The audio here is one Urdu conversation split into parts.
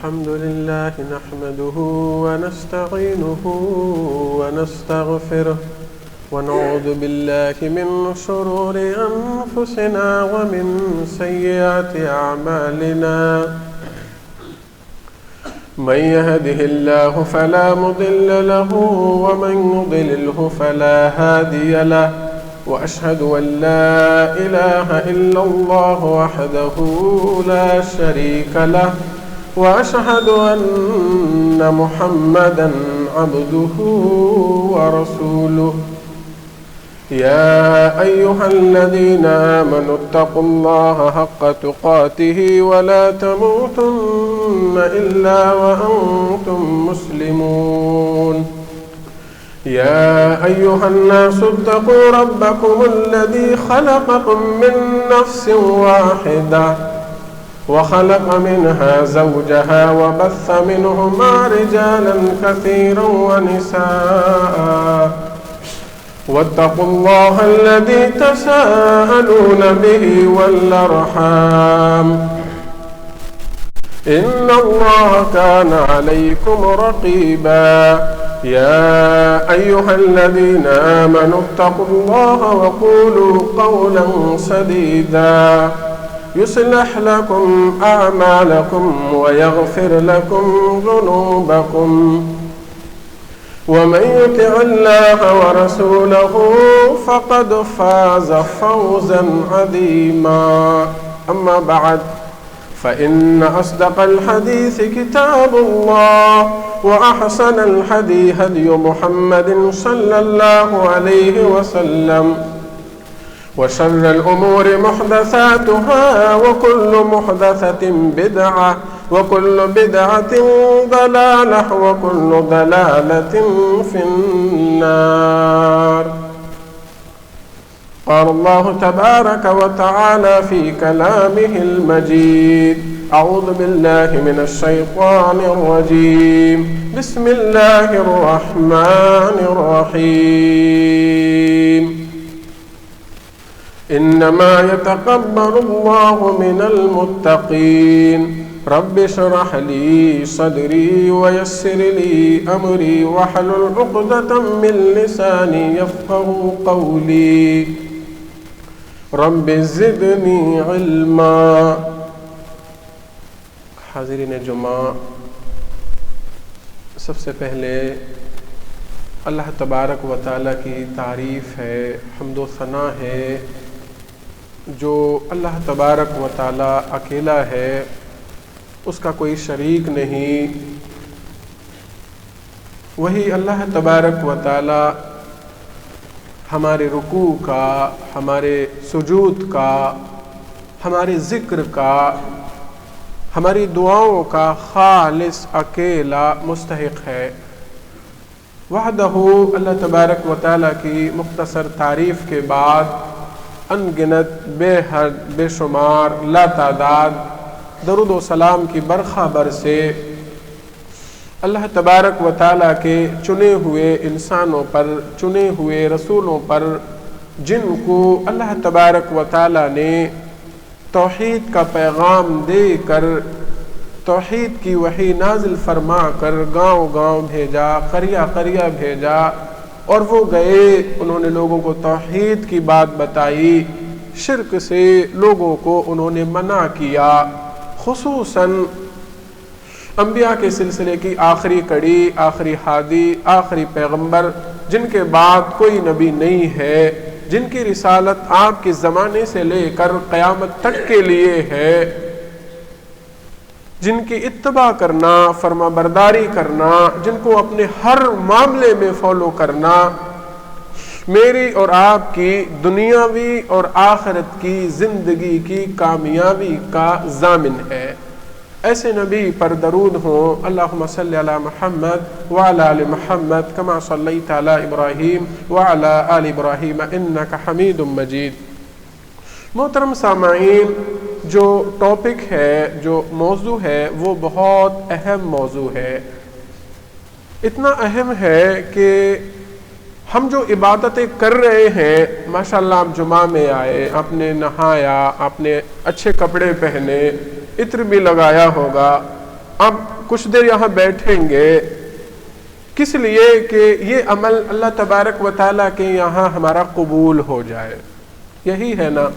الحمد لله نحمده ونستعينه ونستغفره ونعوذ بالله من شرور أنفسنا ومن سيئات أعمالنا من يهده الله فلا مضل له ومن يضلله فلا هادي له وأشهد أن لا إله إلا الله وحده لا شريك له وأشهد أن محمدًا عبده ورسوله يا أيها الذين آمنوا اتقوا الله حق تقاته ولا تموتن إلا وأنتم مسلمون يا أيها الناس اتقوا ربكم الذي خلقكم من نفس واحدة وخلق منها زوجها وبث منهما رجالا كثيرا ونساء واتقوا الله الذي تساءلون به والأرحام إن الله كان عليكم رقيبا يا أيها الذين آمنوا اتقوا الله وقولوا قولا سديدا يصلح لكم أعمالكم ويغفر لكم ذنوبكم ومن يطع الله ورسوله فقد فاز فوزا عظيما أما بعد فإن أصدق الحديث كتاب الله وأحسن الهدي هدي محمد صلى الله عليه وسلم وشر الأمور محدثاتها وكل محدثة بدعة وكل بدعة ضلالة وكل ضلالة في النار. قال الله تبارك وتعالى في كلامه المجيد أعوذ بالله من الشيطان الرجيم بسم الله الرحمن الرحيم إنما يتقبل الله من المتقين رب اشرح لي صدري ويسر لي أمري واحلل عقدة من لساني يفقهوا قولي رب زدني علما. حاضرین جمعہ، سب سے پہلے اللہ تبارک و تعالیٰ کی تعریف ہے، حمد و ثنا ہے. جو اللہ تبارک و تعالیٰ اکیلا ہے، اس کا کوئی شریک نہیں. وہی اللہ تبارک و تعالیٰ ہمارے رکوع کا، ہمارے سجود کا، ہمارے ذکر کا، ہماری دعاؤں کا خالص اکیلا مستحق ہے. وحدہ اللہ تبارک و تعالیٰ کی مختصر تعریف کے بعد ان گنت، بے حد، بے شمار، لا تعداد درود و سلام کی برخا برسے اللہ تبارک و تعالیٰ کے چنے ہوئے انسانوں پر، چنے ہوئے رسولوں پر، جن کو اللہ تبارک و تعالیٰ نے توحید کا پیغام دے کر، توحید کی وحی نازل فرما کر گاؤں گاؤں بھیجا، قریہ قریہ بھیجا، اور وہ گئے، انہوں نے لوگوں کو توحید کی بات بتائی، شرک سے لوگوں کو انہوں نے منع کیا. خصوصاً انبیاء کے سلسلے کی آخری کڑی، آخری ہادی، آخری پیغمبر، جن کے بعد کوئی نبی نہیں ہے، جن کی رسالت آپ کے زمانے سے لے کر قیامت تک کے لیے ہے، جن کی اتباع کرنا، فرما برداری کرنا، جن کو اپنے ہر معاملے میں فالو کرنا میری اور آپ کی دنیاوی اور آخرت کی زندگی کی کامیابی کا ضامن ہے. ایسے نبی پر درود ہوں. اللہم صلی علی محمد وعلی آل محمد کما صلیت علی ابراہیم وعلی آل ابراہیم انک حمید مجید. محترم سامعین، جو ٹاپک ہے، جو موضوع ہے، وہ بہت اہم موضوع ہے. اتنا اہم ہے کہ ہم جو عبادتیں کر رہے ہیں، ماشاءاللہ آپ جمعہ میں آئے، آپ نے نہایا، آپ نے اچھے کپڑے پہنے، عطر بھی لگایا ہوگا، اب کچھ دیر یہاں بیٹھیں گے کس لیے کہ یہ عمل اللہ تبارک و تعالیٰ کے یہاں ہمارا قبول ہو جائے. یہی ہے نا،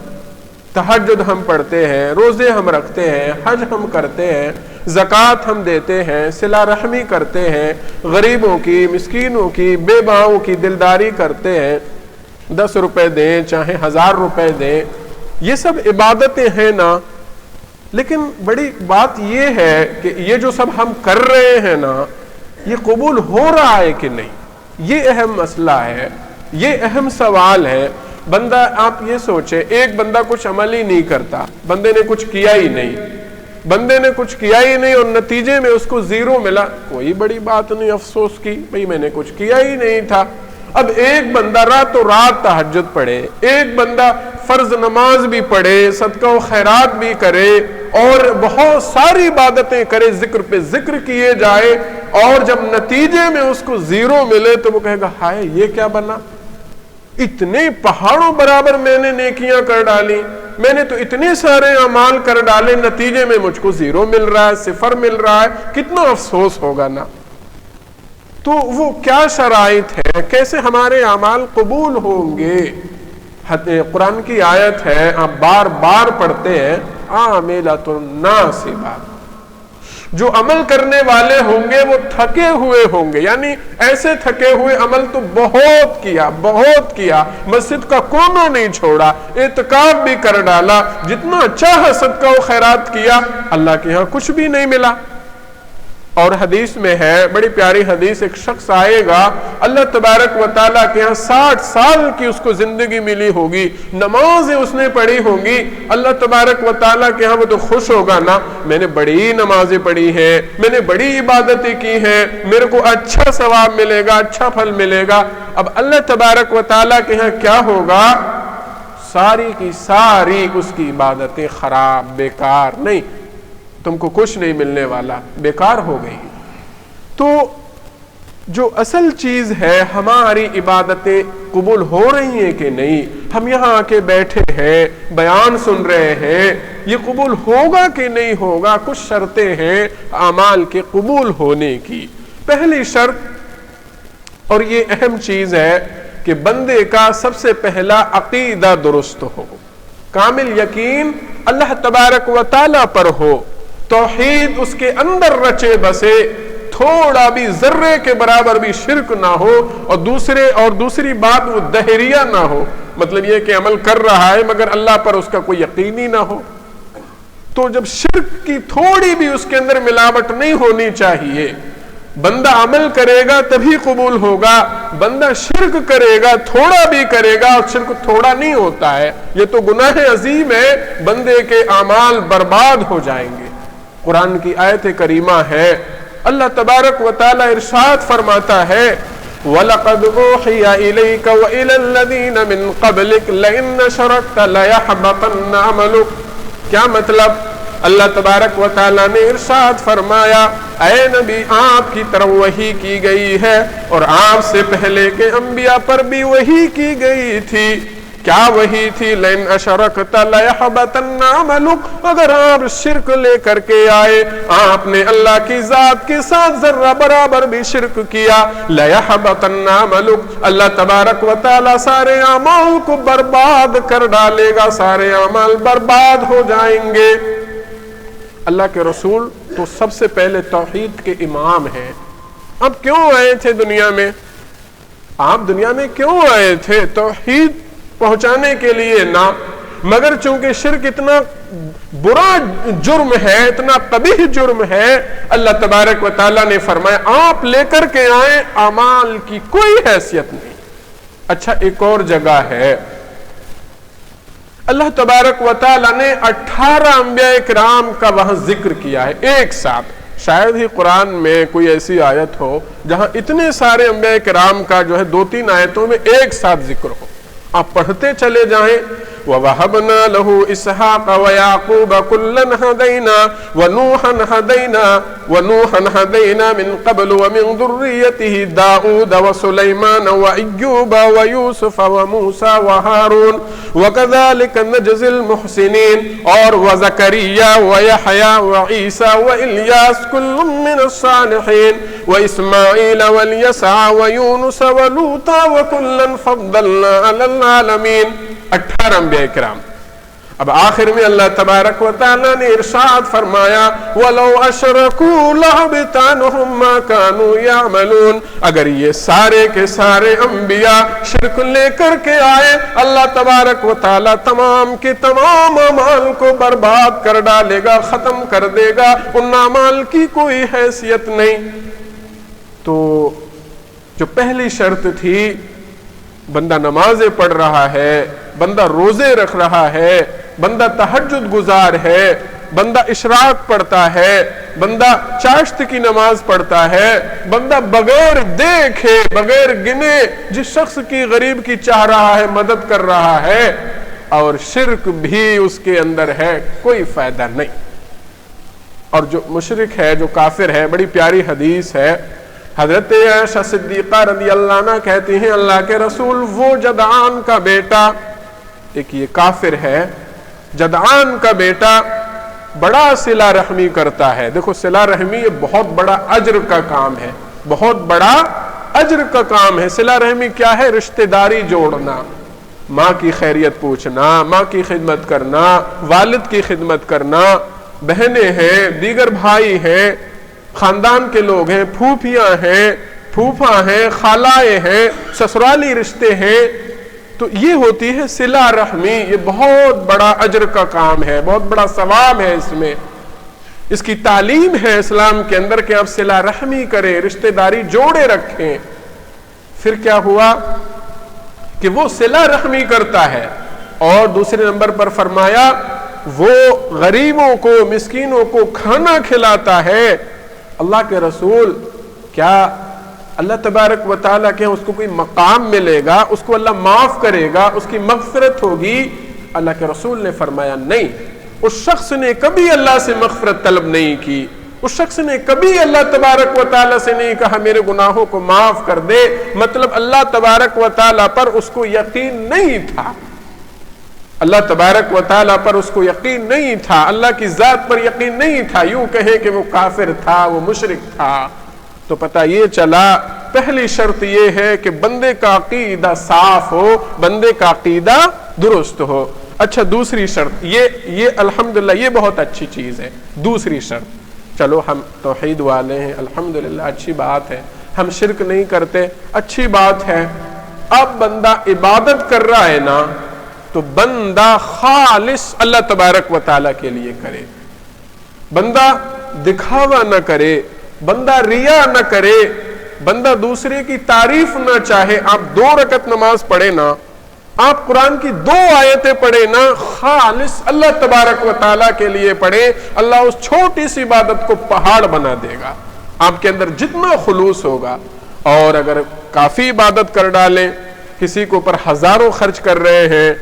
تہجد ہم پڑھتے ہیں، روزے ہم رکھتے ہیں، حج ہم کرتے ہیں، زکوٰۃ ہم دیتے ہیں، صلہ رحمی کرتے ہیں، غریبوں کی، مسکینوں کی، بے باؤں کی دلداری کرتے ہیں، 10 روپے دیں چاہے 1000 روپے دیں، یہ سب عبادتیں ہیں نا. لیکن بڑی بات یہ ہے کہ یہ جو سب ہم کر رہے ہیں نا، یہ قبول ہو رہا ہے کہ نہیں، یہ اہم مسئلہ ہے، یہ اہم سوال ہے. بندہ آپ یہ سوچے، ایک بندہ کچھ عمل ہی نہیں کرتا، بندے نے کچھ کیا ہی نہیں اور نتیجے میں اس کو 0 ملا، کوئی بڑی بات نہیں افسوس کی، بھئی میں نے کچھ کیا ہی نہیں تھا. اب ایک بندہ راتوں رات تہجد پڑھے، ایک بندہ فرض نماز بھی پڑھے، صدقہ و خیرات بھی کرے اور بہت ساری عبادتیں کرے، ذکر پہ ذکر کیے جائے، اور جب نتیجے میں اس کو 0 ملے تو وہ کہے گا ہائے یہ کیا بنا، اتنے پہاڑوں برابر میں نے نیکیاں کر ڈالی، میں نے تو اتنے سارے اعمال کر ڈالے، نتیجے میں مجھ کو 0 مل رہا ہے، 0 مل رہا ہے، کتنا افسوس ہوگا نا. تو وہ کیا شرائط ہے، کیسے ہمارے اعمال قبول ہوں گے؟ قرآن کی آیت ہے، آپ بار بار پڑھتے ہیں، عاملۃ ناصبہ، جو عمل کرنے والے ہوں گے وہ تھکے ہوئے ہوں گے، یعنی ایسے تھکے ہوئے، عمل تو بہت کیا، مسجد کا کونا نہیں چھوڑا، اعتکاف بھی کر ڈالا، جتنا چاہا صدقہ و خیرات کیا، اللہ کے ہاں کچھ بھی نہیں ملا. اور حدیث میں ہے، بڑی پیاری حدیث، ایک شخص آئے گا، اللہ تبارک و تعالیٰ کے ہاں 60 سال کی اس کو زندگی ملی ہوگی، نمازیں اس نے پڑھی ہوں گی، اللہ تبارک و تعالیٰ کے ہاں وہ تو خوش ہوگا نا، میں نے بڑی نمازیں پڑھی ہیں، میں نے بڑی عبادتیں کی ہیں، میرے کو اچھا ثواب ملے گا، اچھا پھل ملے گا. اب اللہ تبارک و تعالیٰ کے ہاں کیا ہوگا؟ ساری کی ساری اس کی عبادتیں خراب، بیکار، نہیں، تم کو کچھ نہیں ملنے والا، بیکار ہو گئی. تو جو اصل چیز ہے، ہماری عبادتیں قبول ہو رہی ہیں کہ نہیں، ہم یہاں آ کے بیٹھے ہیں، بیان سن رہے ہیں، یہ قبول ہوگا کہ نہیں ہوگا؟ کچھ شرطیں ہیں اعمال کے قبول ہونے کی. پہلی شرط، اور یہ اہم چیز ہے، کہ بندے کا سب سے پہلا عقیدہ درست ہو، کامل یقین اللہ تبارک و تعالیٰ پر ہو، توحید اس کے اندر رچے بسے، تھوڑا بھی ذرے کے برابر بھی شرک نہ ہو، اور دوسری بات وہ دہریہ نہ ہو، مطلب یہ کہ عمل کر رہا ہے مگر اللہ پر اس کا کوئی یقین ہی نہ ہو. تو جب شرک کی تھوڑی بھی اس کے اندر ملاوٹ نہیں ہونی چاہیے. بندہ عمل کرے گا تبھی قبول ہوگا، بندہ شرک کرے گا، تھوڑا بھی کرے گا، اور شرک تھوڑا نہیں ہوتا ہے، یہ تو گناہ عظیم ہے، بندے کے اعمال برباد ہو جائیں گے. قرآن کی آیت کریمہ ہے، اللہ تبارک و تعالی ارشاد فرماتا ہے، وَلَقَدْ أُوحِيَ إِلَيْكَ وَإِلَى الَّذِينَ مِن قَبْلِكَ لَئِنْ أَشْرَكْتَ لَيَحْبَطَنَّ عَمَلُكَ. کیا مطلب؟ اللہ تبارک و تعالیٰ نے ارشاد فرمایا، اے نبی آپ کی طرف وحی کی گئی ہے، اور آپ سے پہلے کے انبیاء پر بھی وحی کی گئی تھی. کیا وحی تھی؟ لَإِنْ أَشْرَكْتَ لَيَحْبَطَنَّ عَمَلُكَ. اگر آپ شرک لے کر کے آئے، آپ نے اللہ کی ذات کے ساتھ ذرہ برابر بھی شرک کیا، لَيَحْبَطَنَّ عَمَلُكَ، اللہ تبارک و تعالیٰ سارے اعمال کو برباد کر ڈالے گا، سارے اعمال برباد ہو جائیں گے. اللہ کے رسول تو سب سے پہلے توحید کے امام ہیں. اب کیوں آئے تھے دنیا میں؟ آپ دنیا میں کیوں آئے تھے؟ توحید پہنچانے کے لیے نہ، مگر چونکہ شرک اتنا برا جرم ہے، اتنا قبیح جرم ہے، اللہ تبارک و تعالیٰ نے فرمایا آپ لے کر کے آئیں، اعمال کی کوئی حیثیت نہیں. اچھا، ایک اور جگہ ہے، اللہ تبارک و تعالیٰ نے 18 انبیاء کرام کا وہاں ذکر کیا ہے ایک ساتھ. شاید ہی قرآن میں کوئی ایسی آیت ہو جہاں اتنے سارے انبیاء کرام کا جو ہے 2-3 آیتوں میں ایک ساتھ ذکر ہو. آپ پڑھتے چلے جائیں، وَوَهَبْنَا لَهُ إِسْحَاقَ وَيَعْقُوبَ كُلًّا هَدَيْنَا وَنُوحًا هَدَيْنَا مِن قَبْلُ وَمِن ذُرِّيَّتِهِ دَاؤُودَ وَسُلَيْمَانَ وَأَيُّوبَ وَيُوسُفَ وَمُوسَى وَهَارُونَ وَكَذَلِكَ نَجْزِي الْمُحْسِنِينَ اور وَزَكَرِيَّا وَيَحْيَا وَعِيسَى وَإِلْيَاسَ كُلٌّ مِّنَ الصَّالِحِينَ وَإِسْمَاعِيلَ وَالْيَسَعَ وَيُونُسَ وَلُوطًا وَكُلًّا فَضَّلْنَا عَلَى الْعَالَمِينَ 18 انبیاء کرام۔ اب آخر میں اللہ تبارک و تعالیٰ نے ارشاد فرمایا وَلَوْ أَشْرَكُوا لَحَبِطَ عَنْهُمْ مَا كَانُوا يَعْمَلُونَ، اگر یہ سارے کے سارے انبیاء شرک لے کر کے آئے، اللہ تبارک و تعالیٰ تمام کے تمام اعمال کو برباد کر ڈالے گا، ختم کر دے گا، ان اعمال کی کوئی حیثیت نہیں۔ تو جو پہلی شرط تھی، بندہ نمازیں پڑھ رہا ہے، بندہ روزے رکھ رہا ہے، بندہ تہجد گزار ہے، بندہ اشراق پڑھتا ہے، بندہ چاشت کی نماز پڑھتا ہے، بندہ بغیر دیکھے بغیر گنے جس شخص کی غریب کی چاہ رہا ہے مدد کر رہا ہے، اور شرک بھی اس کے اندر ہے، کوئی فائدہ نہیں۔ اور جو مشرک ہے، جو کافر ہے، بڑی پیاری حدیث ہے، حضرت عائشہ صدیقہ رضی اللہ عنہ کہتی ہیں اللہ کے رسول وہ جدعان کا بیٹا، ایک یہ کافر ہے، جدعان کا بیٹا بڑا صلہ رحمی کرتا ہے۔ دیکھو صلہ رحمی یہ بہت بڑا اجر کا کام ہے، بہت بڑا اجر کا کام ہے۔ صلہ رحمی کیا ہے؟ رشتہ داری جوڑنا، ماں کی خیریت پوچھنا، ماں کی خدمت کرنا، والد کی خدمت کرنا، بہنیں ہیں، دیگر بھائی ہیں، خاندان کے لوگ ہیں، پھوپھیاں ہیں، پھوپھا ہیں، خالائیں ہیں، سسرالی رشتے ہیں، تو یہ ہوتی ہے صلہ رحمی۔ یہ بہت بڑا اجر کا کام ہے، بہت بڑا ثواب ہے اس میں، اس کی تعلیم ہے اسلام کے اندر کہ آپ صلہ رحمی کریں، رشتہ داری جوڑے رکھیں۔ پھر کیا ہوا کہ وہ صلہ رحمی کرتا ہے، اور دوسرے نمبر پر فرمایا وہ غریبوں کو، مسکینوں کو کھانا کھلاتا ہے۔ اللہ کے رسول، کیا اللہ تبارک و تعالیٰ کے اس کو کوئی مقام ملے گا، اس کو اللہ معاف کرے گا، اس کی مغفرت ہوگی؟ اللہ کے رسول نے فرمایا نہیں، اس شخص نے کبھی اللہ سے مغفرت طلب نہیں کی، اس شخص نے کبھی اللہ تبارک و تعالیٰ سے نہیں کہا میرے گناہوں کو معاف کر دے، مطلب اللہ تبارک و تعالیٰ پر اس کو یقین نہیں تھا، اللہ تبارک و تعالیٰ پر اس کو یقین نہیں تھا، اللہ کی ذات پر یقین نہیں تھا، یوں کہیں کہ وہ کافر تھا، وہ مشرک تھا۔ تو پتہ یہ چلا پہلی شرط یہ ہے کہ بندے کا عقیدہ صاف ہو، بندے کا عقیدہ درست ہو۔ اچھا دوسری شرط یہ الحمدللہ یہ بہت اچھی چیز ہے۔ دوسری شرط، چلو ہم توحید والے ہیں، الحمدللہ اچھی بات ہے، ہم شرک نہیں کرتے، اچھی بات ہے۔ اب بندہ عبادت کر رہا ہے نا، تو بندہ خالص اللہ تبارک و تعالیٰ کے لیے کرے، بندہ دکھاوا نہ کرے، بندہ ریا نہ کرے، بندہ دوسرے کی تعریف نہ چاہے۔ آپ 2 رکعت نماز پڑھے نا، آپ قرآن کی 2 آیتیں پڑھے نا، خالص اللہ تبارک و تعالیٰ کے لیے پڑھے، اللہ اس چھوٹی سی عبادت کو پہاڑ بنا دے گا۔ آپ کے اندر جتنا خلوص ہوگا، اور اگر کافی عبادت کر ڈالیں، کسی کو پر ہزاروں خرچ کر رہے ہیں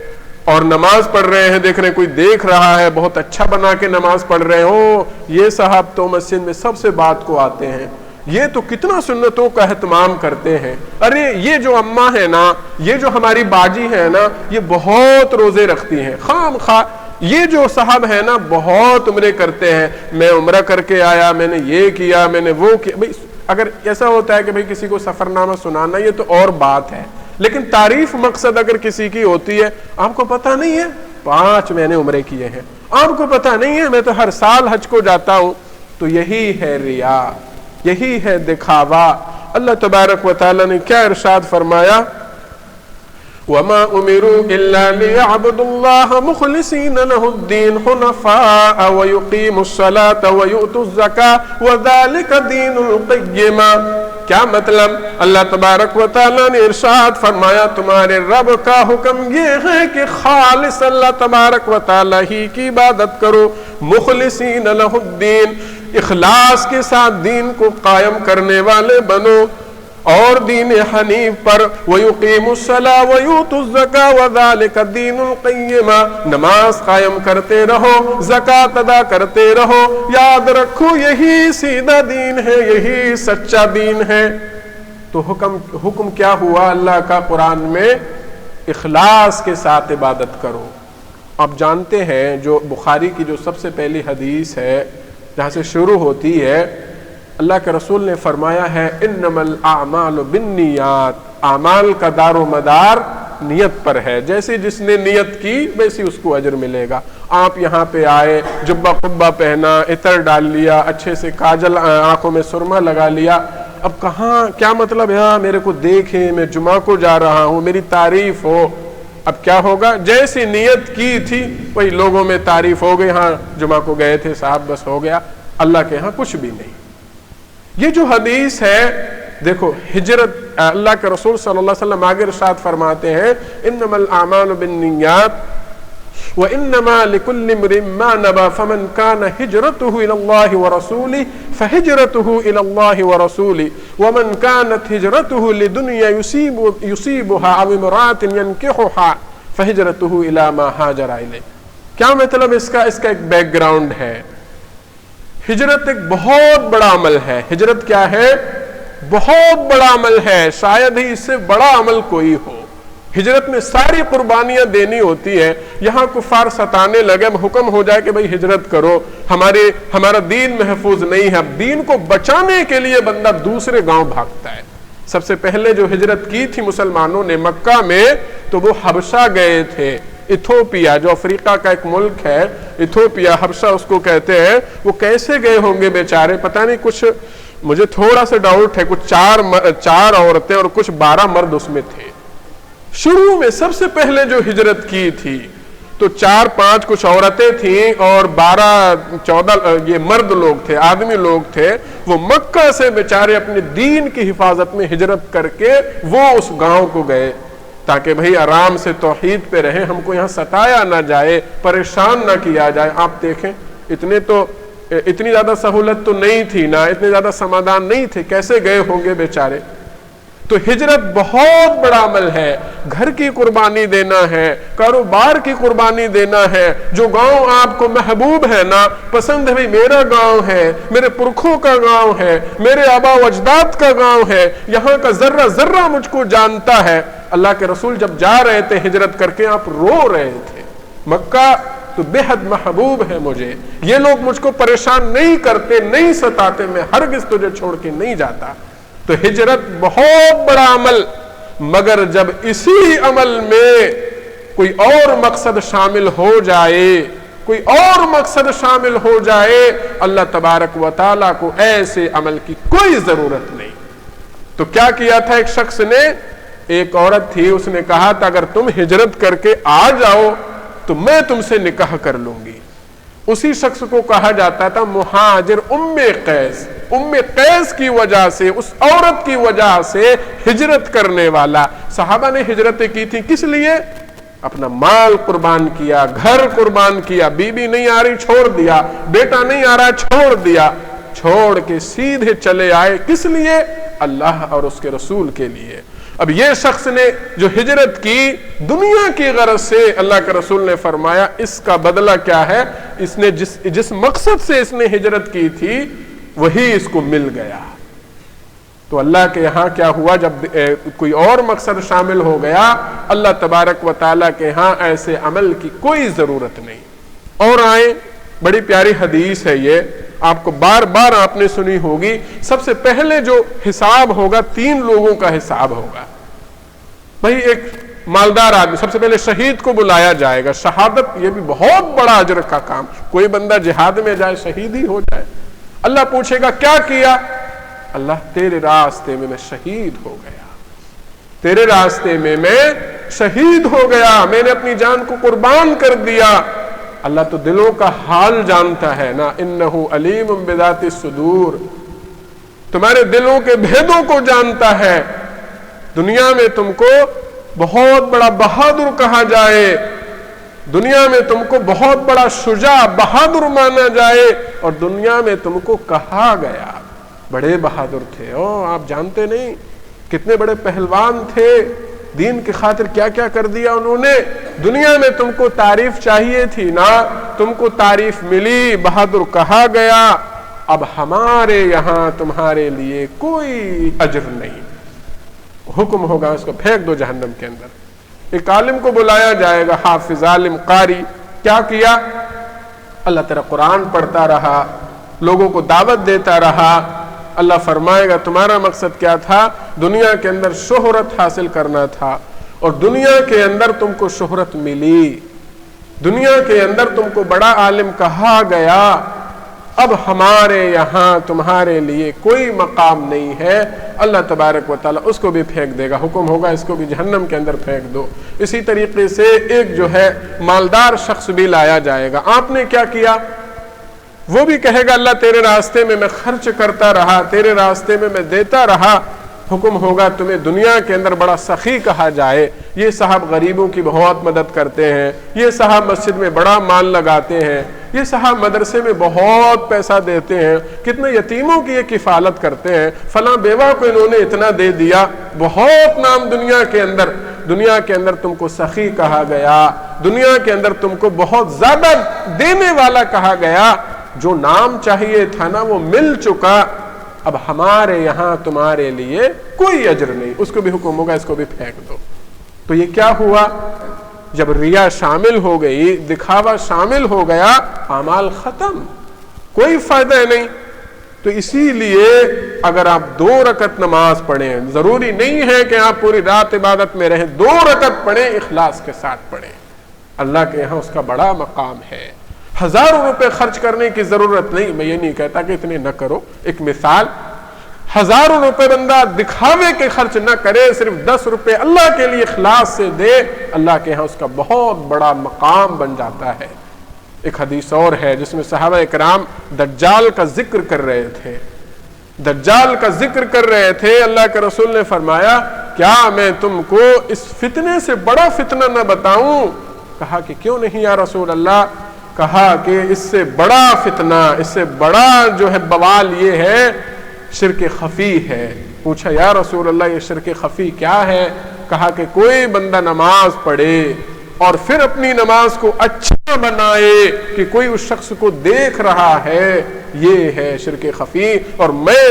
اور نماز پڑھ رہے ہیں، دیکھ رہے ہیں کوئی دیکھ رہا ہے، بہت اچھا بنا کے نماز پڑھ رہے ہو، یہ صاحب تو مسجد میں سب سے بات کو آتے ہیں، یہ تو کتنا سنتوں کا اہتمام کرتے ہیں، ارے یہ جو اماں ہے نا، یہ جو ہماری باجی ہے نا، یہ بہت روزے رکھتی ہیں، خام خواہ یہ جو صاحب ہے نا بہت عمرے کرتے ہیں، میں عمرہ کر کے آیا، میں نے یہ کیا، میں نے وہ کیا۔ بھئی اگر ایسا ہوتا ہے کہ بھئی کسی کو سفر نامہ سنانا، یہ تو اور بات ہے، لیکن تعریف مقصد اگر کسی کی ہوتی ہے، آپ کو پتہ نہیں ہے 5 میں نے عمرے کیے ہیں، آپ کو پتہ نہیں ہے میں تو ہر سال حج کو جاتا ہوں، تو یہی ہے ریا، یہی ہے دکھاوا۔ اللہ تبارک و تعالیٰ نے کیا ارشاد فرمایا؟ وَمَا أُمِرُوا إِلَّا لِيَعْبُدُوا اللَّهَ مُخْلِصِينَ لَهُ الدِّينَ حُنَفَاءَ وَيُقِيمُوا الصَّلَاةَ وَيُؤْتُوا الزَّكَاةَ وَذَلِكَ دِينُ الْقِيِّمَةِ۔ کیا مطلب؟ اللہ تبارک و تعالیٰ نے ارشاد فرمایا تمہارے رب کا حکم یہ ہے کہ خالص اللہ تبارک و تعالیٰ ہی کی عبادت کرو، مخلصین لہ الدین، اخلاص کے ساتھ دین کو قائم کرنے والے بنو، اور دین حنیف پر، وَيُقِيمُ الصَّلَاةَ وَيُؤْتُ الزَّكَاةَ وَذَلِكَ الدِّينُ الْقَيِّمَ، نماز قائم کرتے رہو، زکوٰۃ ادا کرتے رہو، یاد رکھو یہی سیدھا دین ہے، یہی سچا دین ہے۔ تو حکم کیا ہوا اللہ کا قرآن میں؟ اخلاص کے ساتھ عبادت کرو۔ آپ جانتے ہیں جو بخاری کی جو سب سے پہلی حدیث ہے جہاں سے شروع ہوتی ہے، اللہ کے رسول نے فرمایا ہے انما الاعمال بالنیات، اعمال کا دار و مدار نیت پر ہے، جیسے جس نے نیت کی ویسی اس کو اجر ملے گا۔ آپ یہاں پہ آئے، جبہ قبہ پہنا، عطر ڈال لیا، اچھے سے کاجل، آنکھوں میں سرما لگا لیا، اب کہاں کیا مطلب ہے؟ ہاں میرے کو دیکھیں، میں جمعہ کو جا رہا ہوں، میری تعریف ہو۔ اب کیا ہوگا؟ جیسی نیت کی تھی وہی لوگوں میں تعریف ہو گئی، ہاں جمعہ کو گئے تھے صاحب، بس ہو گیا، اللہ کے ہاں کچھ بھی نہیں۔ یہ جو حدیث ہے دیکھو، ہجرت، اللہ کے رسول صلی اللہ علیہ وسلم آگے ارشاد فرماتے ہیں انما الاعمال بالنیات وانما لكل امرئ ما نوى فمن كان هجرته الى الله ورسوله فهجرته الى الله ورسوله ومن كانت هجرته لدنيا يصيبها او امرأة ينكحها فهجرته الى ما هاجر اليه۔ کیا مطلب اس کا ایک بیک گراؤنڈ ہے۔ ہجرت ایک بہت بڑا عمل ہے۔ ہجرت کیا ہے؟ بہت بڑا عمل ہے، شاید ہی اس سے بڑا عمل کوئی ہو۔ ہجرت میں ساری قربانیاں دینی ہوتی ہے۔ یہاں کفار ستانے لگے، حکم ہو جائے کہ بھئی ہجرت کرو، ہمارا دین محفوظ نہیں ہے، اب دین کو بچانے کے لیے بندہ دوسرے گاؤں بھاگتا ہے۔ سب سے پہلے جو ہجرت کی تھی مسلمانوں نے مکہ میں، تو وہ حبشہ گئے تھے، ایتھوپیا جو افریقہ کا ایک ملک ہے، ایتھوپیا، حبشہ اس کو کہتے ہیں۔ وہ کیسے گئے ہوں گے بیچارے، پتہ نہیں، کچھ مجھے تھوڑا سا ڈاؤٹ ہے، کچھ چار عورتیں اور کچھ 12 مرد اس میں تھے۔ شروع میں سب سے پہلے جو ہجرت کی تھی تو 4-5 کچھ عورتیں تھیں اور 12-14 یہ مرد لوگ تھے، آدمی لوگ تھے۔ وہ مکہ سے بیچارے اپنے دین کی حفاظت میں ہجرت کر کے وہ اس گاؤں کو گئے تاکہ بھئی آرام سے توحید پہ رہیں، ہم کو یہاں ستایا نہ جائے، پریشان نہ کیا جائے۔ آپ دیکھیں اتنی زیادہ سہولت تو نہیں تھی نا، اتنے زیادہ سمادھان نہیں تھے، کیسے گئے ہوں گے بیچارے۔ تو ہجرت بہت بڑا عمل ہے، گھر کی قربانی دینا ہے، کاروبار کی قربانی دینا ہے۔ جو گاؤں آپ کو محبوب ہے نا، پسند ہے، میرا گاؤں ہے، میرے پرکھوں کا گاؤں ہے، میرے آبا و اجداد کا گاؤں ہے، یہاں کا ذرہ ذرہ مجھ کو جانتا ہے۔ اللہ کے رسول جب جا رہے تھے ہجرت کر کے، آپ رو رہے تھے، مکہ تو بے حد محبوب ہے مجھے، یہ لوگ مجھ کو پریشان نہیں کرتے، نہیں ستاتے، میں ہرگز تجھے چھوڑ کے نہیں جاتا۔ تو ہجرت بہت بڑا عمل، مگر جب اسی عمل میں کوئی اور مقصد شامل ہو جائے، کوئی اور مقصد شامل ہو جائے، اللہ تبارک و تعالیٰ کو ایسے عمل کی کوئی ضرورت نہیں۔ تو کیا کیا تھا ایک شخص نے؟ ایک عورت تھی، اس نے کہا تھا اگر تم ہجرت کر کے آ جاؤ تو میں تم سے نکاح کر لوں گی۔ اسی شخص کو کہا جاتا تھا مہاجر ام قیس۔ ام قیس کی وجہ سے، اس عورت کی وجہ سے ہجرت کرنے والا۔ صحابہ نے ہجرتیں کی تھی کس لیے؟ اپنا مال قربان کیا، گھر قربان کیا، بیوی نہیں آ رہی چھوڑ دیا، بیٹا نہیں آ رہا چھوڑ دیا، چھوڑ کے سیدھے چلے آئے۔ کس لیے؟ اللہ اور اس کے رسول کے لیے۔ اب یہ شخص نے جو ہجرت کی دنیا کی غرض سے، اللہ کے رسول نے فرمایا اس کا بدلہ کیا ہے؟ اس نے جس مقصد سے اس نے ہجرت کی تھی وہی اس کو مل گیا۔ تو اللہ کے یہاں کیا ہوا؟ جب کوئی اور مقصد شامل ہو گیا، اللہ تبارک و تعالیٰ کے ہاں ایسے عمل کی کوئی ضرورت نہیں۔ اور آئیں، بڑی پیاری حدیث ہے یہ، آپ کو بار بار آپ نے سنی ہوگی۔ سب سے پہلے جو حساب ہوگا 3 لوگوں کا حساب ہوگا۔ بھئی ایک مالدار آدمی، سب سے پہلے شہید کو بلایا جائے گا۔ شہادت یہ بھی بہت بڑا اجر کا کام، کوئی بندہ جہاد میں جائے شہید ہی ہو جائے، اللہ پوچھے گا کیا کیا؟ اللہ تیرے راستے میں شہید ہو گیا، تیرے راستے میں شہید ہو گیا، میں نے اپنی جان کو قربان کر دیا۔ اللہ تو دلوں کا حال جانتا ہے نا، انہو علیم بذات الصدور، تمہارے دلوں کے بھیدوں کو جانتا ہے۔ دنیا میں تم کو بہت بڑا بہادر کہا جائے، دنیا میں تم کو بہت بڑا شجاع بہادر مانا جائے، اور دنیا میں تم کو کہا گیا بڑے بہادر تھے۔ آپ جانتے نہیں کتنے بڑے پہلوان تھے، دین کی خاطر کیا کیا کر دیا انہوں نے۔ دنیا میں تم کو تعریف چاہیے تھی نا، تم کو تعریف ملی، بہادر کہا گیا، اب ہمارے یہاں تمہارے لیے کوئی اجر نہیں، حکم ہوگا اس کو پھینک دو جہنم کے اندر۔ ایک عالم کو بلایا جائے گا، حافظ، عالم، قاری، کیا کیا؟ اللہ تیرا قرآن پڑھتا رہا، لوگوں کو دعوت دیتا رہا۔ اللہ فرمائے گا تمہارا مقصد کیا تھا؟ دنیا کے اندر شہرت حاصل کرنا تھا، اور دنیا کے اندر تم کو شہرت ملی، دنیا کے اندر تم کو بڑا عالم کہا گیا، اب ہمارے یہاں تمہارے لیے کوئی مقام نہیں ہے۔ اللہ تبارک و تعالیٰ اس کو بھی پھینک دے گا، حکم ہوگا اس کو بھی جہنم کے اندر پھینک دو۔ اسی طریقے سے ایک جو ہے مالدار شخص بھی لایا جائے گا، آپ نے کیا کیا؟ وہ بھی کہے گا اللہ تیرے راستے میں خرچ کرتا رہا، تیرے راستے میں دیتا رہا، حکم ہوگا تمہیں دنیا کے اندر بڑا سخی کہا جائے، یہ صاحب غریبوں کی بہت مدد کرتے ہیں، یہ صاحب مسجد میں بڑا مال لگاتے ہیں، یہ صاحب مدرسے میں بہت پیسہ دیتے ہیں، کتنے یتیموں کی یہ کفالت کرتے ہیں، فلاں بیوہ کو انہوں نے اتنا دے دیا، بہت نام دنیا کے اندر تم کو سخی کہا گیا، دنیا کے اندر تم کو بہت زیادہ دینے والا کہا گیا، جو نام چاہیے تھا نا وہ مل چکا، اب ہمارے یہاں تمہارے لیے کوئی اجر نہیں، اس کو بھی حکم ہوگا اس کو بھی پھینک دو۔ تو یہ کیا ہوا؟ جب ریا شامل ہو گئی، دکھاوا شامل ہو گیا، اعمال ختم، کوئی فائدہ نہیں۔ تو اسی لیے اگر آپ 2 رکعت نماز پڑھیں، ضروری نہیں ہے کہ آپ پوری رات عبادت میں رہیں، 2 رکعت پڑھیں، اخلاص کے ساتھ پڑھیں، اللہ کے یہاں اس کا بڑا مقام ہے۔ ہزاروں روپے خرچ کرنے کی ضرورت نہیں، میں یہ نہیں کہتا کہ اتنے نہ کرو، ایک مثال، ہزاروں روپے بندہ دکھاوے کے خرچ نہ کرے، صرف 10 روپے اللہ کے لیے اخلاص سے دے، اللہ کے ہاں اس کا بہت بڑا مقام بن جاتا ہے۔ ایک حدیث اور ہے جس میں صحابہ اکرام دجال کا ذکر کر رہے تھے، دجال کا ذکر کر رہے تھے، اللہ کے رسول نے فرمایا کیا میں تم کو اس فتنے سے بڑا فتنہ نہ بتاؤں؟ کہا کہ کیوں نہیں یا رسول اللہ؟ کہا کہ اس سے بڑا فتنہ، اس سے بڑا جو ہے بوال یہ ہے، شرک خفی ہے۔ پوچھا یا رسول اللہ یہ شرک خفی کیا ہے؟ کہا کہ کوئی بندہ نماز پڑھے اور پھر اپنی نماز کو اچھا بنائے کہ کوئی اس شخص کو دیکھ رہا ہے، یہ ہے شرک خفی، اور میں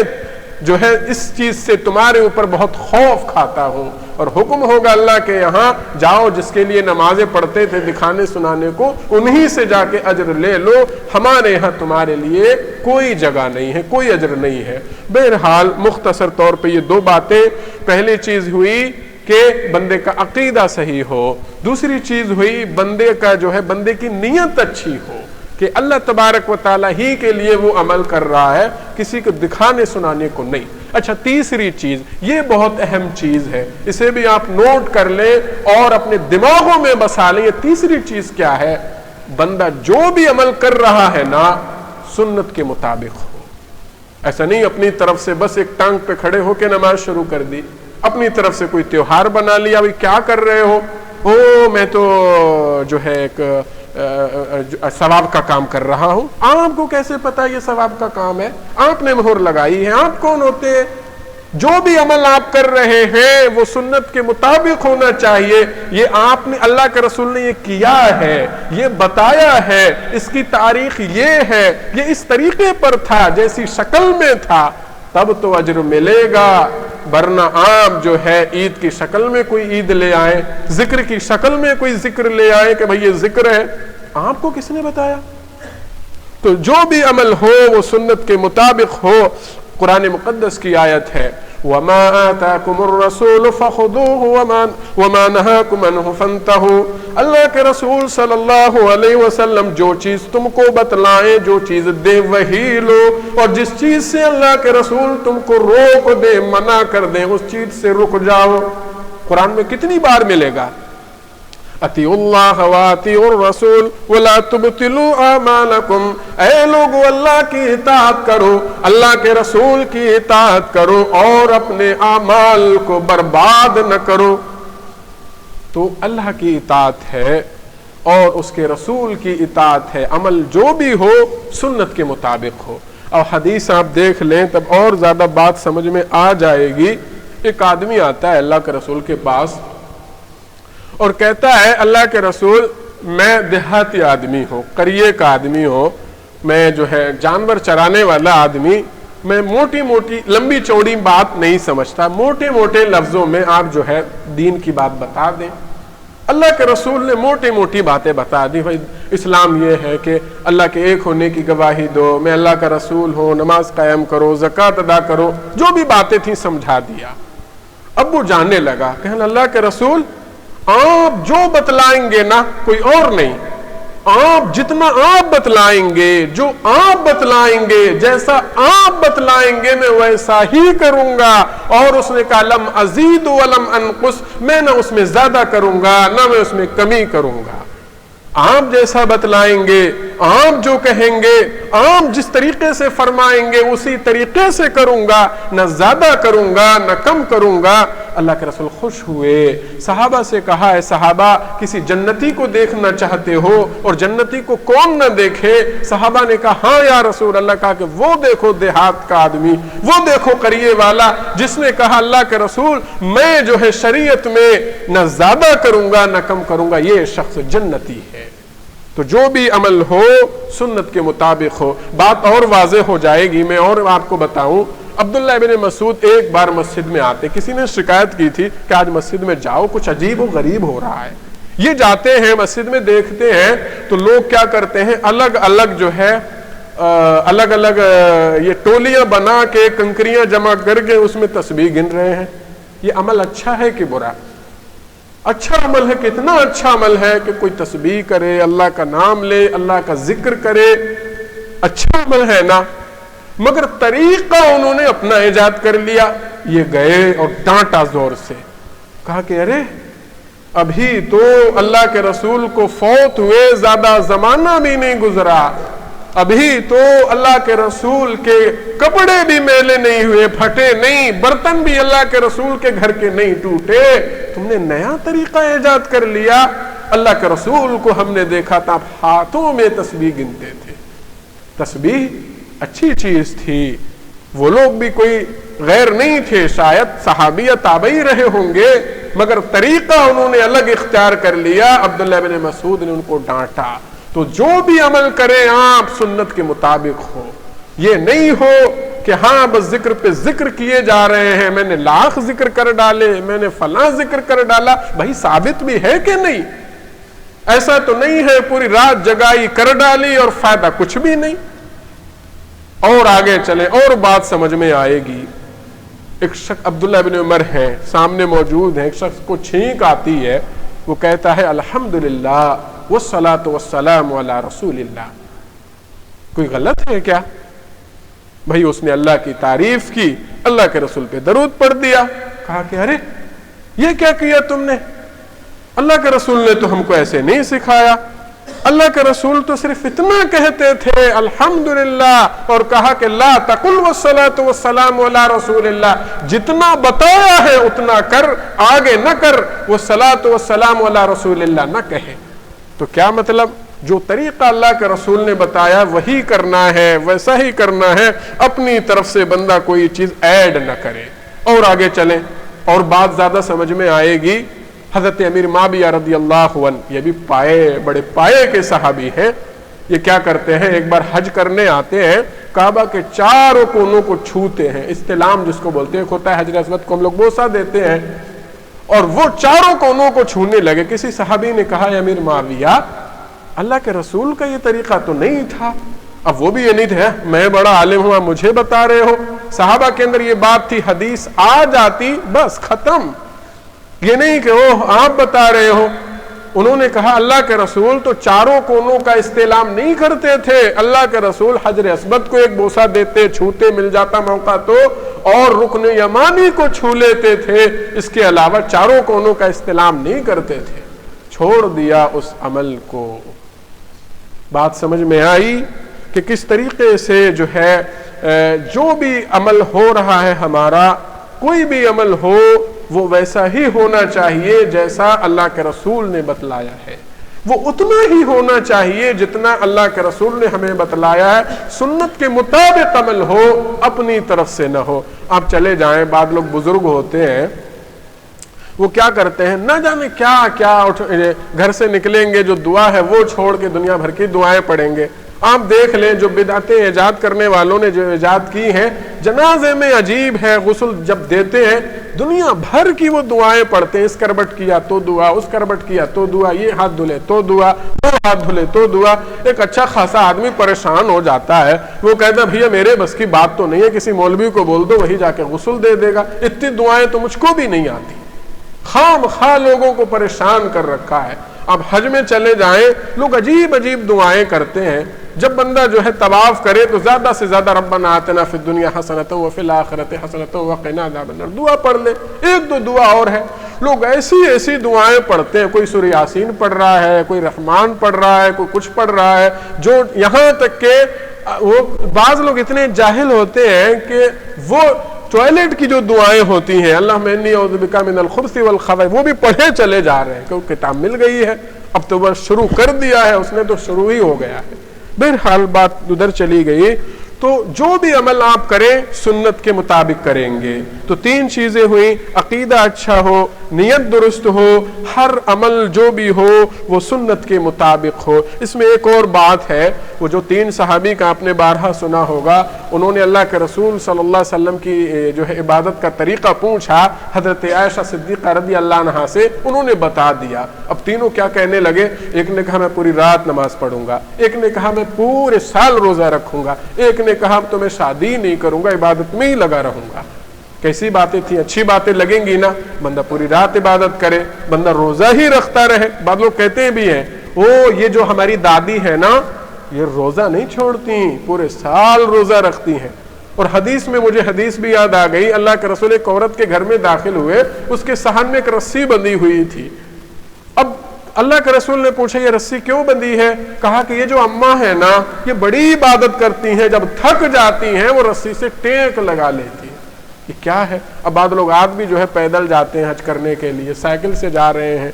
جو ہے اس چیز سے تمہارے اوپر بہت خوف کھاتا ہوں، اور حکم ہوگا اللہ کے یہاں جاؤ، جس کے لیے نمازیں پڑھتے تھے دکھانے سنانے کو، انہی سے جا کے اجر لے لو، ہمارے یہاں تمہارے لیے کوئی جگہ نہیں ہے، کوئی اجر نہیں ہے۔ بہرحال مختصر طور پہ یہ 2 باتیں، پہلی چیز ہوئی کہ بندے کا عقیدہ صحیح ہو، دوسری چیز ہوئی بندے کا جو ہے بندے کی نیت اچھی ہو کہ اللہ تبارک و تعالیٰ ہی کے لیے وہ عمل کر رہا ہے، کسی کو دکھانے سنانے کو نہیں۔ اچھا، تیسری چیز، یہ بہت اہم چیز ہے، اسے بھی آپ نوٹ کر لیں اور اپنے دماغوں میں بسا لیں۔ یہ تیسری چیز کیا ہے؟ بندہ جو بھی عمل کر رہا ہے نا، سنت کے مطابق ہو۔ ایسا نہیں اپنی طرف سے بس ایک ٹانگ پہ کھڑے ہو کے نماز شروع کر دی، اپنی طرف سے کوئی تیوہار بنا لیا، بھئی کیا کر رہے ہو؟ میں تو جو ہے ایک ثواب کا کام کر رہا ہوں۔ آپ کو کیسے پتا یہ ثواب کا کام ہے؟ آپ نے مہر لگائی ہے، آپ کون ہوتے ہیں؟ جو بھی عمل آپ کر رہے ہیں وہ سنت کے مطابق ہونا چاہیے، یہ آپ نے، اللہ کے رسول نے یہ کیا ہے، یہ بتایا ہے، اس کی تاریخ یہ ہے، یہ اس طریقے پر تھا، جیسی شکل میں تھا، تب تو اجر ملے گا، ورنہ آپ جو ہے عید کی شکل میں کوئی عید لے آئے، ذکر کی شکل میں کوئی ذکر لے آئے کہ بھئی یہ ذکر ہے، آپ کو کس نے بتایا؟ تو جو بھی عمل ہو وہ سنت کے مطابق ہو۔ قرآن مقدس کی آیت ہے وَمَا آتَاكُمُ الرَّسُولُ فَخُذُوهُ وَمَا نَهَاكُمْ عَنْهُ فَانْتَهُوا۔ اللہ کے رسول صلی اللہ علیہ وسلم جو چیز تم کو بتلائیں، جو چیز دے وہی لو، اور جس چیز سے اللہ کے رسول تم کو روک دے، منع کر دیں، اس چیز سے رک جاؤ۔ قرآن میں کتنی بار ملے گا اطیعوا اللہ واطیعوا الرسول ولا تبطلوا اعمالکم، اے لوگو اللہ کی اطاعت کرو، اللہ کے رسول کی اطاعت کرو، اور اپنے اعمال کو برباد نہ کرو۔ تو اللہ کی اطاعت ہے اور اس کے رسول کی اطاعت ہے، عمل جو بھی ہو سنت کے مطابق ہو۔ اور حدیث آپ دیکھ لیں تب اور زیادہ بات سمجھ میں آ جائے گی۔ ایک آدمی آتا ہے اللہ کے رسول کے پاس اور کہتا ہے اللہ کے رسول میں دیہاتی آدمی ہوں، قریے کا آدمی ہوں، میں جو ہے جانور چرانے والا آدمی، میں موٹی موٹی لمبی چوڑی بات نہیں سمجھتا، موٹے موٹے لفظوں میں آپ جو ہے دین کی بات بتا دیں۔ اللہ کے رسول نے موٹی موٹی باتیں بتا دی، بھائی اسلام یہ ہے کہ اللہ کے ایک ہونے کی گواہی دو، میں اللہ کا رسول ہوں، نماز قائم کرو، زکوٰۃ ادا کرو، جو بھی باتیں تھیں سمجھا دیا۔ اب وہ جاننے لگا، کہنے اللہ کے رسول آپ جو بتلائیں گے نا کوئی اور نہیں، آپ جتنا آپ بتلائیں گے، جو آپ بتلائیں گے، جیسا آپ بتلائیں گے میں ویسا ہی کروں گا۔ اور اس نے کہا لم ازید ولم انقص، میں نہ اس میں زیادہ کروں گا نہ میں اس میں کمی کروں گا۔ آپ جیسا بتلائیں گے، آپ جو کہیں گے، آپ جس طریقے سے فرمائیں گے اسی طریقے سے کروں گا، نہ زیادہ کروں گا نہ کم کروں گا۔ اللہ کے رسول خوش ہوئے، صحابہ سے کہا اے صحابہ کسی جنتی کو دیکھنا چاہتے ہو اور جنتی کو کون نہ دیکھے؟ صحابہ نے کہا ہاں یا رسول اللہ، کہا کہ وہ دیکھو دیہات کا آدمی، وہ دیکھو قریے والا جس نے کہا اللہ کے رسول میں جو ہے شریعت میں نہ زیادہ کروں گا نہ کم کروں گا، یہ شخص جنتی ہے۔ تو جو بھی عمل ہو سنت کے مطابق ہو۔ بات اور واضح ہو جائے گی، میں اور آپ کو بتاؤں، عبداللہ ابن مسعود ایک بار مسجد میں آتے، کسی نے شکایت کی تھی کہ آج مسجد میں جاؤ کچھ عجیب و غریب ہو رہا ہے۔ یہ جاتے ہیں مسجد میں، دیکھتے ہیں تو لوگ کیا کرتے ہیں، الگ الگ جو ہے الگ الگ یہ ٹولیاں بنا کے کنکریاں جمع کر کے اس میں تسبیح گن رہے ہیں۔ یہ عمل اچھا ہے کہ برا؟ اچھا عمل ہے، کتنا اچھا عمل ہے کہ کوئی تسبیح کرے، اللہ کا نام لے، اللہ کا ذکر کرے، اچھا عمل ہے نا، مگر طریقہ انہوں نے اپنا ایجاد کر لیا۔ یہ گئے اور ڈانٹا زور سے، کہا کہ ارے ابھی تو اللہ کے رسول کو فوت ہوئے زیادہ زمانہ بھی نہیں گزرا، ابھی تو اللہ کے رسول کے کپڑے بھی میلے نہیں ہوئے، پھٹے نہیں، برتن بھی اللہ کے رسول کے گھر کے نہیں ٹوٹے، تم نے نیا طریقہ ایجاد کر لیا۔ اللہ کے رسول کو ہم نے دیکھا تھا ہاتھوں میں تسبیح گنتے تھے۔ تسبیح اچھی چیز تھی، وہ لوگ بھی کوئی غیر نہیں تھے، شاید صحابی یا تابعی رہے ہوں گے، مگر طریقہ انہوں نے الگ اختیار کر لیا۔ عبداللہ بن مسعود نے ان کو ڈانٹا۔ تو جو بھی عمل کریں آپ سنت کے مطابق ہو، یہ نہیں ہو کہ ہاں بس ذکر پہ ذکر کیے جا رہے ہیں، میں نے لاکھ ذکر کر ڈالے، میں نے فلاں ذکر کر ڈالا، بھائی ثابت بھی ہے کہ نہیں؟ ایسا تو نہیں ہے پوری رات جگائی کر ڈالی اور فائدہ کچھ بھی نہیں۔ اور آگے چلیں اور بات سمجھ میں آئے گی۔ ایک شخص عبداللہ بن عمر ہے، سامنے موجود ہیں، ایک شخص کو چھینک آتی ہے، وہ کہتا ہے الحمدللہ والصلاة والسلام علی رسول اللہ۔ کوئی غلط ہے کیا؟ بھائی اس نے اللہ کی تعریف کی، اللہ کے رسول پہ درود پڑھ دیا۔ کہا کہ ارے یہ کیا کیا تم نے؟ اللہ کے رسول نے تو ہم کو ایسے نہیں سکھایا، اللہ کے رسول تو صرف اتنا کہتے تھے الحمدللہ، اور کہا کہ لا تقل والصلاة والسلام علی رسول اللہ، جتنا بتایا ہے اتنا کر، آگے نہ کر، والصلاة والسلام علی رسول اللہ نہ کہے۔ تو کیا مطلب؟ جو طریقہ اللہ کے رسول نے بتایا وہی کرنا ہے، ویسا ہی کرنا ہے، اپنی طرف سے بندہ کوئی چیز ایڈ نہ کرے۔ اور آگے چلیں اور بات زیادہ سمجھ میں آئے گی۔ حضرت امیر معاویہ رضی اللہ عنہ، یہ بھی بڑے پائے کے صحابی ہیں، یہ کیا کرتے ہیں، ایک بار حج کرنے آتے ہیں، کعبہ کے چاروں کونوں کو چھوتے ہیں، استلام جس کو بولتے ہیں، ہوتا ہے حجر اسود کو ہم لوگ بوسہ دیتے ہیں، اور وہ چاروں کونوں کو چھونے لگے۔ کسی صحابی نے کہا امیر معاویہ اللہ کے رسول کا یہ طریقہ تو نہیں تھا۔ اب وہ بھی یہ نہیں تھے میں بڑا عالم ہوں مجھے بتا رہے ہو، صحابہ کے اندر یہ بات تھی، حدیث آ جاتی بس ختم، یہ نہیں کہ وہ آپ بتا رہے ہو۔ انہوں نے کہا اللہ کے رسول تو چاروں کونوں کا استعلام نہیں کرتے تھے، اللہ کے رسول حجر اسود کو ایک بوسہ دیتے، چھوتے، مل جاتا موقع تو، اور رکن یمانی کو چھو لیتے تھے، اس کے علاوہ چاروں کونوں کا استعلام نہیں کرتے تھے۔ چھوڑ دیا اس عمل کو۔ بات سمجھ میں آئی کہ کس طریقے سے جو ہے جو بھی عمل ہو رہا ہے ہمارا، کوئی بھی عمل ہو وہ ویسا ہی ہونا چاہیے جیسا اللہ کے رسول نے بتلایا ہے۔ وہ اتنا ہی ہونا چاہیے جتنا اللہ کے رسول نے ہمیں بتلایا ہے، سنت کے مطابق عمل ہو، اپنی طرف سے نہ ہو۔ آپ چلے جائیں، بعض لوگ بزرگ ہوتے ہیں، وہ کیا کرتے ہیں، نہ جانے کیا کیا گھر سے نکلیں گے جو دعا ہے وہ چھوڑ کے دنیا بھر کی دعائیں پڑھیں گے۔ آپ دیکھ لیں جو بدعتیں ایجاد کرنے والوں نے جو ایجاد کی ہیں، جنازے میں عجیب ہے، غسل جب دیتے ہیں دنیا بھر کی وہ دعائیں پڑھتے ہیں، اس کربٹ کیا تو دعا، اس کربٹ کیا تو دعا، یہ ہاتھ دھلے تو دعا، وہ ہاتھ دھلے تو دعا۔ ایک اچھا خاصا آدمی پریشان ہو جاتا ہے، وہ کہتا ہے بھیا میرے بس کی بات تو نہیں ہے، کسی مولوی کو بول دو وہی جا کے غسل دے دے گا، اتنی دعائیں تو مجھ کو بھی نہیں آتی۔ خام خواہ لوگوں کو پریشان کر رکھا ہے۔ اب حج میں چلے جائیں، لوگ عجیب عجیب دعائیں کرتے ہیں، جب بندہ جو ہے طواف کرے تو زیادہ سے زیادہ ربنا آتنا فی الدنیا حسنۃ وفی الآخرۃ حسنۃ وقنا عذاب النار دعا پڑھ لے۔ ایک دو دعا اور ہے، لوگ ایسی ایسی دعائیں پڑھتے ہیں، کوئی سورہ یاسین پڑھ رہا ہے، کوئی رحمان پڑھ رہا ہے، کوئی کچھ پڑھ رہا ہے، جو یہاں تک کہ وہ بعض لوگ اتنے جاہل ہوتے ہیں کہ وہ ٹوائلٹ کی جو دعائیں ہوتی ہیں، اللہم انی اعوذ بک من الخبث والخبائث، وہ بھی پڑھے چلے جا رہے ہیں، کیونکہ کتاب مل گئی ہے، اب تو بس شروع کر دیا ہے اس نے، تو شروع ہی ہو گیا ہے۔ بہرحال بات ادھر چلی گئی، تو جو بھی عمل آپ کریں سنت کے مطابق کریں گے تو تین چیزیں ہوئیں، عقیدہ اچھا ہو، نیت درست ہو، ہر عمل جو بھی ہو وہ سنت کے مطابق ہو۔ اس میں ایک اور بات ہے، وہ جو تین صحابی کا آپ نے بارہا سنا ہوگا، انہوں نے اللہ کے رسول صلی اللہ علیہ وسلم کی جو ہے عبادت کا طریقہ پوچھا حضرت عائشہ صدیقہ رضی اللہ عنہا سے، انہوں نے بتا دیا۔ اب تینوں کیا کہنے لگے، ایک نے کہا میں پوری رات نماز پڑھوں گا، ایک نے کہا میں پورے سال روزہ رکھوں گا، ایک نے کہا تو میں شادی نہیں کروں گا، عبادت میں ہی لگا رہوں گا۔ کیسی باتیں تھیں، اچھی باتیں لگیں گی نا، بندہ پوری رات عبادت کرے، بندہ روزہ ہی رکھتا رہے۔ بعض لوگ کہتے بھی ہیں او یہ جو ہماری دادی ہے نا یہ روزہ نہیں چھوڑتی، پورے سال روزہ رکھتی ہیں۔ اور حدیث میں مجھے حدیث بھی یاد آ گئی، اللہ کے رسول ایک عورت کے گھر میں داخل ہوئے، اس کے صحن میں ایک رسی بندھی ہوئی تھی۔ اب اللہ کے رسول نے پوچھا یہ رسی کیوں بندھی ہے؟ کہا کہ یہ جو اماں ہے نا یہ بڑی عبادت کرتی ہیں، جب تھک جاتی ہیں وہ رسی سے ٹیک لگا لیتی ہیں۔ یہ کیا ہے؟ اب بعض لوگ آج بھی جو ہے پیدل جاتے ہیں حج کرنے کے لیے، سائیکل سے جا رہے ہیں،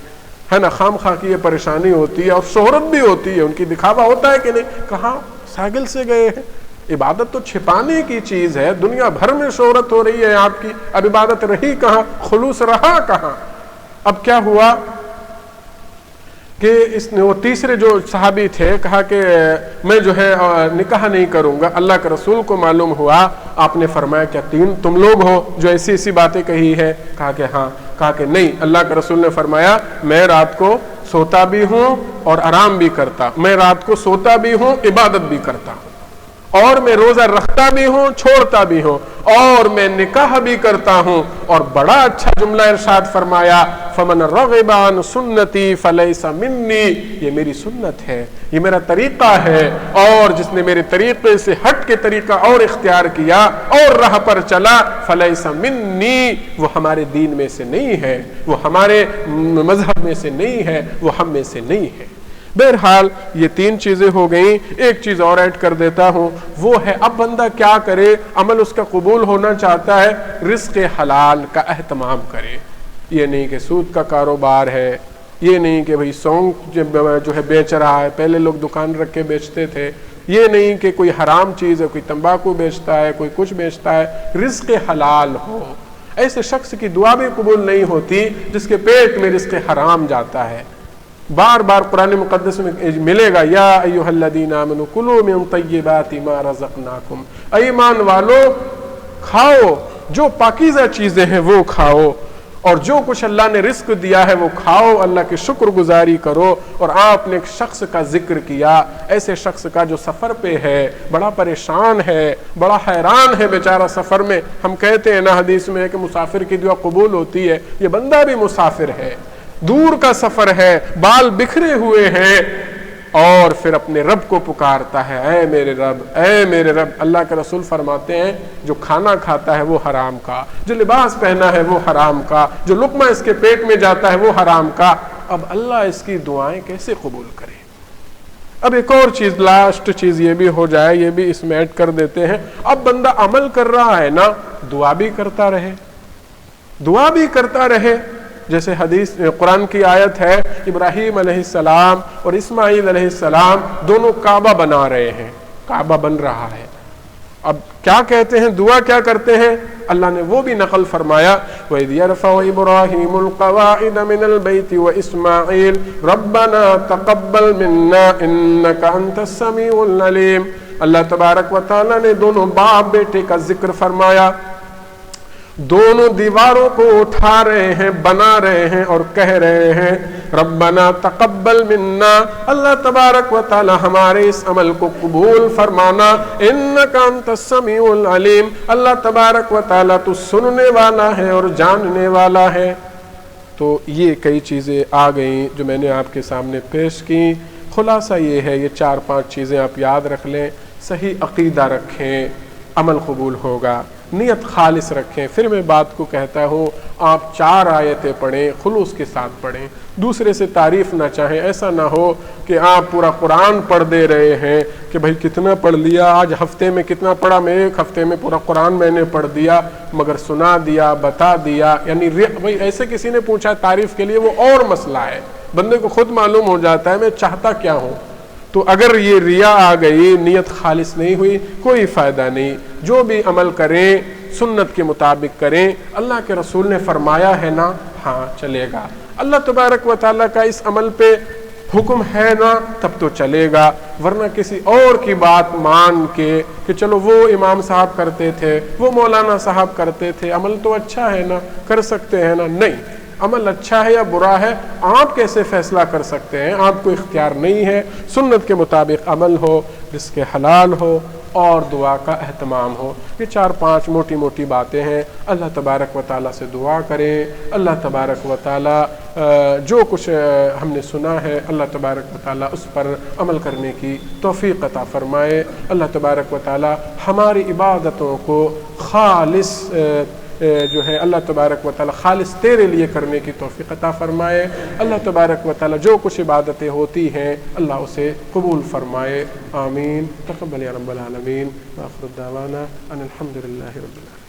ہے نا، خام خواہ کی یہ پریشانی ہوتی ہے اور شہرت بھی ہوتی ہے، ان کی دکھاوا ہوتا ہے کہ نہیں، کہاں سائیکل سے گئے ہیں۔ عبادت تو چھپانے کی چیز ہے، دنیا بھر میں شہرت ہو رہی ہے آپ کی، اب عبادت رہی کہاں، خلوص رہا کہاں؟ اب کیا ہوا کہ اس نے وہ تیسرے جو صحابی تھے کہا کہ میں جو ہے نکاح نہیں کروں گا۔ اللہ کے رسول کو معلوم ہوا، آپ نے فرمایا کیا تم لوگ ہو جو ایسی ایسی باتیں کہی ہے؟ کہا کہ ہاں۔ کہا کہ نہیں، اللہ کے رسول نے فرمایا میں رات کو سوتا بھی ہوں اور آرام بھی کرتا، میں رات کو سوتا بھی ہوں عبادت بھی کرتا ہوں، اور میں روزہ رکھتا بھی ہوں چھوڑتا بھی ہوں، اور میں نکاح بھی کرتا ہوں۔ اور بڑا اچھا جملہ ارشاد فرمایا فمن رغب عن سنتی فلیس منی، یہ میری سنت ہے، یہ میرا طریقہ ہے، اور جس نے میرے طریقے سے ہٹ کے طریقہ اور اختیار کیا اور راہ پر چلا فلیس منی، وہ ہمارے دین میں سے نہیں ہے، وہ ہمارے مذہب میں سے نہیں ہے، وہ ہم میں سے نہیں ہے۔ بہرحال یہ تین چیزیں ہو گئیں، ایک چیز اور ایڈ کر دیتا ہوں، وہ ہے اب بندہ کیا کرے، عمل اس کا قبول ہونا چاہتا ہے، رزق حلال کا اہتمام کرے۔ یہ نہیں کہ سود کا کاروبار ہے، یہ نہیں کہ بھئی سونگ جو ہے بیچ رہا ہے، پہلے لوگ دکان رکھ کے بیچتے تھے، یہ نہیں کہ کوئی حرام چیز ہے، کوئی تمباکو بیچتا ہے، کوئی کچھ بیچتا ہے، رزق حلال ہو۔ ایسے شخص کی دعا بھی قبول نہیں ہوتی جس کے پیٹ میں رزق حرام جاتا ہے۔ بار بار قرآن مقدس میں ملے گا یا ایھا الذین آمنوا کلوا من طیبات ما رزقناکم، اے ایمان والو کھاؤ جو پاکیزہ چیزیں ہیں وہ کھاؤ، اور جو کچھ اللہ نے رزق دیا ہے وہ کھاؤ، اللہ کی شکر گزاری کرو۔ اور آپ نے ایک شخص کا ذکر کیا، ایسے شخص کا جو سفر پہ ہے، بڑا پریشان ہے، بڑا حیران ہے بیچارہ سفر میں۔ ہم کہتے ہیں نا حدیث میں ہے کہ مسافر کی دعا قبول ہوتی ہے، یہ بندہ بھی مسافر ہے، دور کا سفر ہے، بال بکھرے ہوئے ہیں، اور پھر اپنے رب کو پکارتا ہے، اے میرے رب، اے میرے رب۔ اللہ کے رسول فرماتے ہیں جو کھانا کھاتا ہے وہ حرام کا، جو لباس پہنا ہے وہ حرام کا، جو لقمہ اس کے پیٹ میں جاتا ہے وہ حرام کا۔ اب اللہ اس کی دعائیں کیسے قبول کرے؟ اب ایک اور چیز، لاسٹ چیز یہ بھی ہو جائے، یہ بھی اس میں ایڈ کر دیتے ہیں۔ اب بندہ عمل کر رہا ہے نا، دعا بھی کرتا رہے، دعا بھی کرتا رہے، جیسے حدیث قرآن کی آیت ہے ابراہیم علیہ السلام اور اسماعیل علیہ السلام دونوں کعبہ بنا رہے ہیں، کعبہ بن رہا ہے. اب کیا کہتے ہیں، دعا کیا کرتے ہیں، اللہ نے وہ بھی نقل فرمایا وَإِذْ يَرْفَعُ إِبْرَاهِيمُ الْقَوَاعِدَ مِنَ الْبَيْتِ وَإِسْمَاعِيلُ رَبَّنَا تَقَبَّلْ مِنَّا إِنَّكَ أَنْتَ السَّمِيعُ الْعَلِيمُ. اللہ تبارک و تعالیٰ نے دونوں باپ بیٹے کا ذکر فرمایا، دونوں دیواروں کو اٹھا رہے ہیں، بنا رہے ہیں اور کہہ رہے ہیں ربنا تقبل منا، اللہ تبارک و تعالی ہمارے اس عمل کو قبول فرمانا، انک انت السمیع العلیم، اللہ تبارک و تعالی تو سننے والا ہے اور جاننے والا ہے. تو یہ کئی چیزیں آ گئیں جو میں نے آپ کے سامنے پیش کی. خلاصہ یہ ہے، یہ 4-5 چیزیں آپ یاد رکھ لیں. صحیح عقیدہ رکھیں، عمل قبول ہوگا. نیت خالص رکھیں. پھر میں بات کو کہتا ہوں، آپ 4 آیتیں پڑھیں، خلوص کے ساتھ پڑھیں، دوسرے سے تعریف نہ چاہیں. ایسا نہ ہو کہ آپ پورا قرآن پڑھ دے رہے ہیں کہ بھائی کتنا پڑھ لیا آج، ہفتے میں کتنا پڑھا، میں 1 ہفتے میں پورا قرآن میں نے پڑھ دیا، مگر سنا دیا، بتا دیا. یعنی بھائی ایسے کسی نے پوچھا تعریف کے لیے، وہ اور مسئلہ ہے، بندے کو خود معلوم ہو جاتا ہے میں چاہتا کیا ہوں. تو اگر یہ ریا آ گئی، نیت خالص نہیں ہوئی، کوئی فائدہ نہیں. جو بھی عمل کریں سنت کے مطابق کریں. اللہ کے رسول نے فرمایا ہے نا، ہاں چلے گا. اللہ تبارک و تعالیٰ کا اس عمل پہ حکم ہے نا، تب تو چلے گا. ورنہ کسی اور کی بات مان کے کہ چلو وہ امام صاحب کرتے تھے، وہ مولانا صاحب کرتے تھے، عمل تو اچھا ہے نا، کر سکتے ہیں نا. نہیں، عمل اچھا ہے یا برا ہے آپ کیسے فیصلہ کر سکتے ہیں؟ آپ کو اختیار نہیں ہے. سنت کے مطابق عمل ہو، جس کے حلال ہو اور دعا کا اہتمام ہو. یہ 4-5 موٹی موٹی باتیں ہیں. اللہ تبارک و تعالیٰ سے دعا کریں. اللہ تبارک و تعالیٰ جو کچھ ہم نے سنا ہے، اللہ تبارک و تعالیٰ اس پر عمل کرنے کی توفیق عطا فرمائے. اللہ تبارک و تعالیٰ ہماری عبادتوں کو خالص جو ہے اللہ تبارک و تعالیٰ خالص تیرے لیے کرنے کی توفیق عطا فرمائے. اللہ تبارک و تعالیٰ جو کچھ عبادتیں ہوتی ہیں اللہ اسے قبول فرمائے. آمین. تقبل یا رب العالمین. وآخر دعوانا ان الحمد للہ رب العالمین.